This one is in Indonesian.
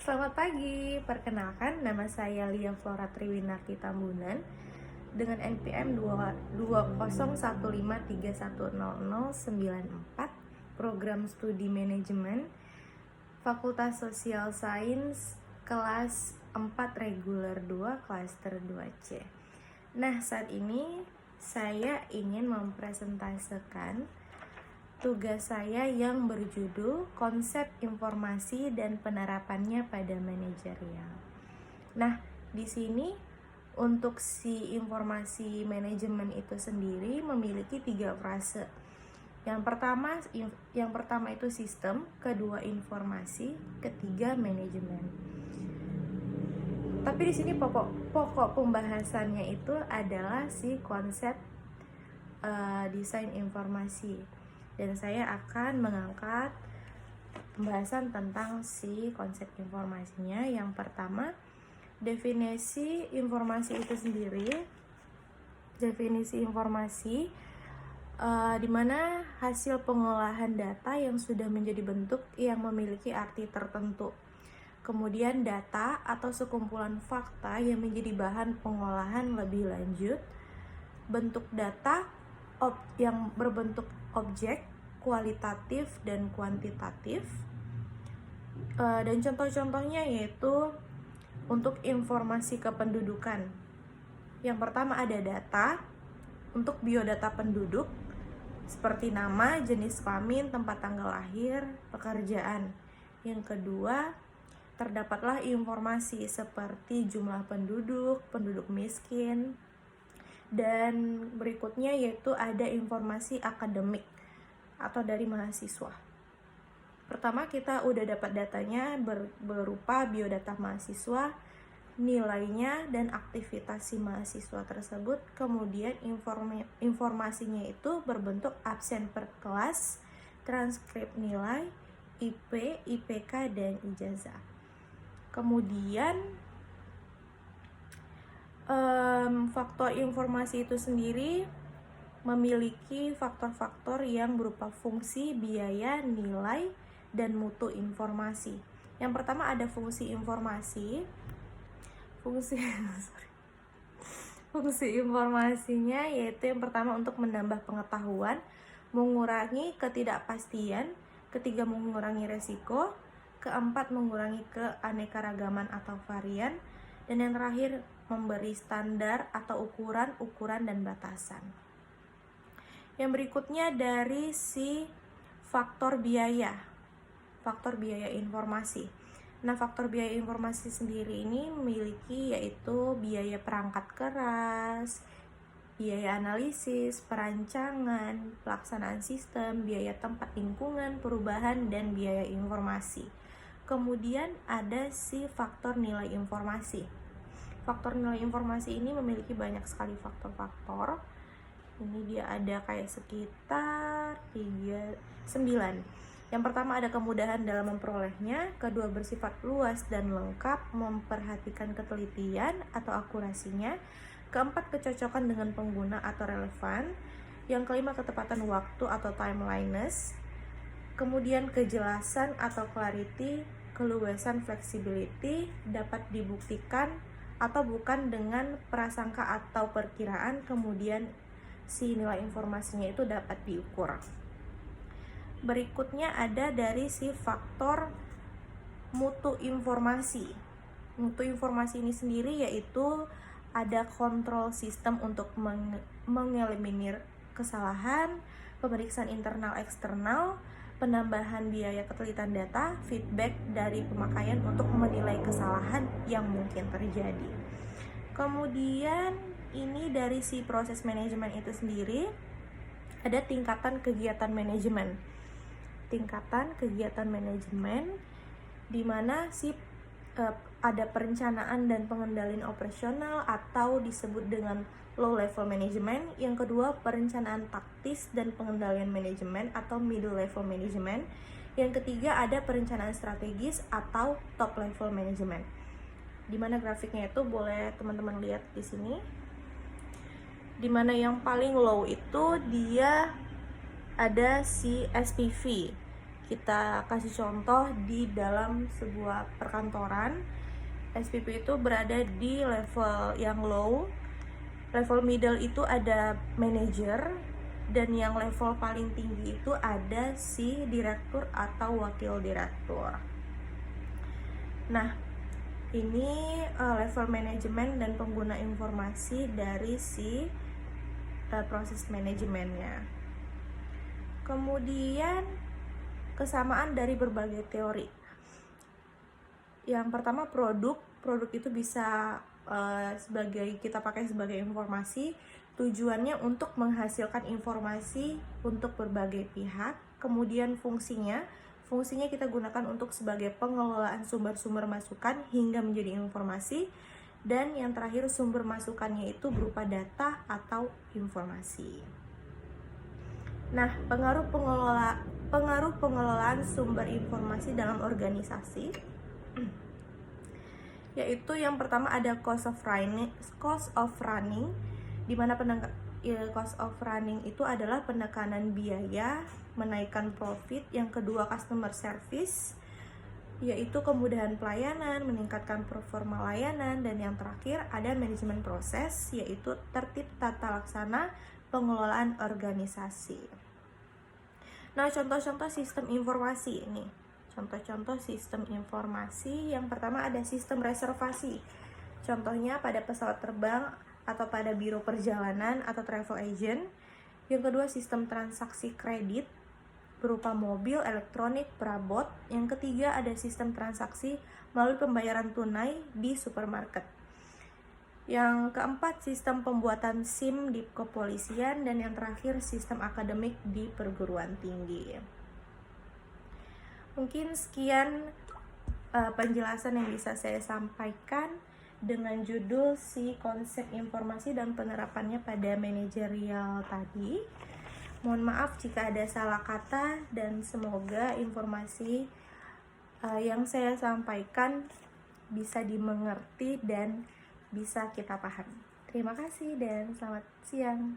Selamat pagi, perkenalkan nama saya Lia Flora Triwinarti Tambunan dengan NPM 20153100094, Program Studi Manajemen, Fakultas Sosial Sains, kelas 4 Reguler 2, Klaster 2C. Nah, saat ini saya ingin mempresentasikan tugas saya yang berjudul Konsep Informasi dan Penerapannya pada Manajerial. Nah, di sini untuk si informasi manajemen itu sendiri memiliki 3 frase. Yang pertama itu sistem, kedua informasi, ketiga manajemen. Tapi di sini pokok pembahasannya itu adalah si konsep desain informasi. Dan saya akan mengangkat pembahasan tentang si konsep informasinya. Yang pertama, definisi informasi itu sendiri. Definisi informasi di mana hasil pengolahan data yang sudah menjadi bentuk yang memiliki arti tertentu. Kemudian data atau sekumpulan fakta yang menjadi bahan pengolahan lebih lanjut. Bentuk data yang berbentuk objek, kualitatif dan kuantitatif. Dan contoh-contohnya yaitu untuk informasi kependudukan. Yang pertama ada data untuk biodata penduduk seperti nama, jenis kelamin, tempat tanggal lahir, pekerjaan. Yang kedua, terdapatlah informasi seperti jumlah penduduk, penduduk miskin. Dan berikutnya yaitu ada informasi akademik atau dari mahasiswa. Pertama kita udah dapat datanya berupa biodata mahasiswa, nilainya dan aktivitas si mahasiswa tersebut. Kemudian informasinya itu berbentuk absen per kelas, transkrip nilai, IP, IPK dan ijazah. Kemudian faktor informasi itu sendiri memiliki faktor-faktor yang berupa fungsi, biaya, nilai, dan mutu informasi. Yang pertama ada fungsi informasi. Fungsi informasinya yaitu yang pertama untuk menambah pengetahuan, mengurangi ketidakpastian, ketiga mengurangi resiko, keempat mengurangi keanekaragaman atau varian, dan yang terakhir memberi standar atau ukuran dan batasan. Yang berikutnya dari si faktor biaya informasi. Nah, faktor biaya informasi sendiri ini memiliki yaitu biaya perangkat keras, biaya analisis, perancangan, pelaksanaan sistem, biaya tempat lingkungan, perubahan, dan biaya informasi. Kemudian ada si faktor nilai informasi. Faktor nilai informasi ini memiliki banyak sekali faktor-faktor. Ini dia ada kayak sekitar 9. Yang pertama ada kemudahan dalam memperolehnya, kedua bersifat luas dan lengkap, memperhatikan ketelitian atau akurasinya, keempat kecocokan dengan pengguna atau relevan, yang kelima ketepatan waktu atau timeliness, kemudian kejelasan atau clarity, keluasan flexibility, dapat dibuktikan atau bukan dengan prasangka atau perkiraan, kemudian si nilai informasinya itu dapat diukur. Berikutnya ada dari si faktor mutu informasi. Mutu informasi ini sendiri yaitu ada kontrol sistem untuk mengeliminir kesalahan, pemeriksaan internal eksternal, penambahan biaya ketelitian data, feedback dari pemakaian untuk menilai kesalahan yang mungkin terjadi. Kemudian ini dari si proses manajemen itu sendiri ada tingkatan kegiatan manajemen. Tingkatan kegiatan manajemen di mana ada perencanaan dan pengendalian operasional atau disebut dengan low level management. Yang kedua, perencanaan taktis dan pengendalian manajemen atau middle level management. Yang ketiga, ada perencanaan strategis atau top level management. Di mana grafiknya itu boleh teman-teman lihat di sini. Di mana yang paling low itu dia ada si SPV. Kita kasih contoh di dalam sebuah perkantoran. SPP itu berada di level yang low. Level middle itu ada manager, dan yang level paling tinggi itu ada si direktur atau wakil direktur. Nah, ini level manajemen dan pengguna informasi dari si proses manajemennya. Kemudian kesamaan dari berbagai teori. Yang pertama, produk itu bisa kita pakai sebagai informasi. Tujuannya untuk menghasilkan informasi untuk berbagai pihak. Kemudian fungsinya kita gunakan untuk sebagai pengelolaan sumber-sumber masukan hingga menjadi informasi. Dan yang terakhir, sumber masukannya itu berupa data atau informasi. Nah, pengaruh pengelolaan sumber informasi dalam organisasi, yaitu yang pertama ada cost of running, di mana cost of running itu adalah penekanan biaya, menaikkan profit. Yang kedua, customer service, yaitu kemudahan pelayanan, meningkatkan performa layanan. Dan yang terakhir ada manajemen proses, yaitu tertib tata laksana pengelolaan organisasi. Nah, contoh-contoh sistem informasi ini. Contoh-contoh sistem informasi, yang pertama ada sistem reservasi. Contohnya pada pesawat terbang atau pada biro perjalanan atau travel agent. Yang kedua, sistem transaksi kredit berupa mobil, elektronik, perabot. Yang ketiga, ada sistem transaksi melalui pembayaran tunai di supermarket. Yang keempat, sistem pembuatan SIM di kepolisian. Dan yang terakhir, sistem akademik di perguruan tinggi. Mungkin sekian penjelasan yang bisa saya sampaikan dengan judul si konsep informasi dan penerapannya pada manajerial tadi. Mohon maaf jika ada salah kata, dan semoga informasi yang saya sampaikan bisa dimengerti dan bisa kita pahami. Terima kasih dan selamat siang.